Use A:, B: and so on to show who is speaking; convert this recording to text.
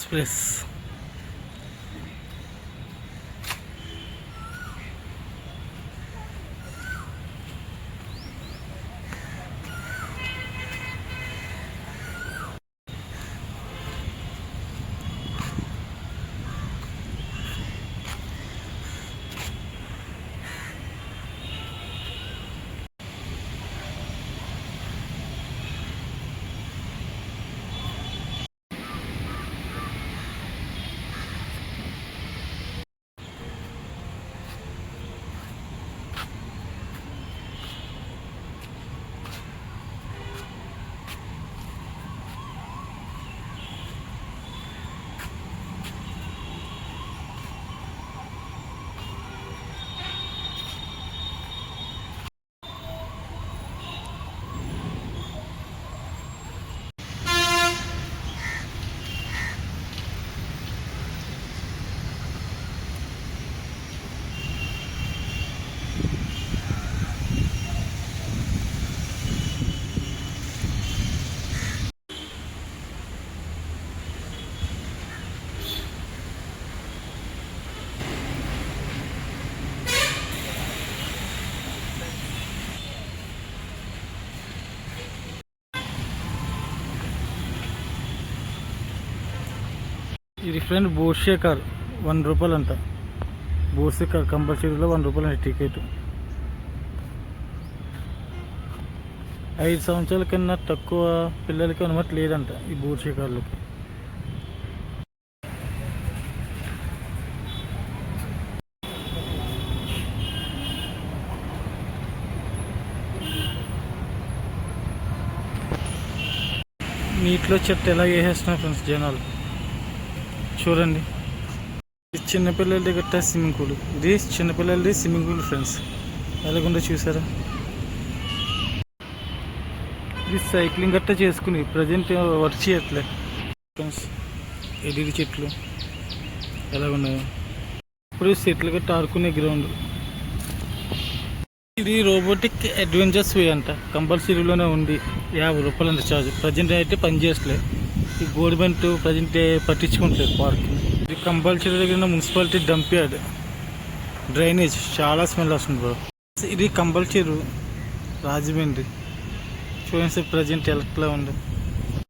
A: Express. ఇది friend బోర్షే car, 100 రూపాయలు అంట. బోర్షే కార్ కంపల్సరీలో 100 రూపాయలు అంట టికెట్. 5 సంవత్సరాల కన్నా తక్కువ పిల్లలకి అనుమతి లేదంట ఈ బోర్షే కార్లకి. నీటిలో చెత్త ఎలా వేసేస్తున్నారు ఫ్రెండ్స్ జనాలు చూడండి. చిన్నపిల్లలది గట్ట స్విమ్మింగ్ పూల్, ఇది చిన్నపిల్లలది స్విమ్మింగ్ పూల్ ఫ్రెండ్స్. ఎలాగుండో చూసారా. ఇది సైక్లింగ్ గట్ట చేసుకుని ప్రజెంట్ వర్క్ చేయట్లే ఫ్రెండ్స్. ఎదిరి చెట్లు ఎలాగున్నాయో. ఇప్పుడు చెట్లు గట్ట ఆడుకునే గ్రౌండ్. ఇది రోబోటిక్ అడ్వెంచర్స్ వే అంట, కంపల్సరీలోనే ఉంది. 50 రూపాయలు అంత ఛార్జ్. ప్రజెంట్ అయితే పని చేయట్లేదు. ఈ గవర్నమెంట్ ప్రజెంట్ పట్టించుకుంటలేదు పార్కింగ్. ఇది కంపల్సరీ దగ్గర మున్సిపాలిటీ డంప్ యార్డ్. డ్రైనేజ్ చాలా స్మెల్ వస్తుంది బ్రో. ఇది కంపల్సరీ రాజమండ్రి. చూడండి ప్రజెంట్ ఎలక్ట్లా ఉంది.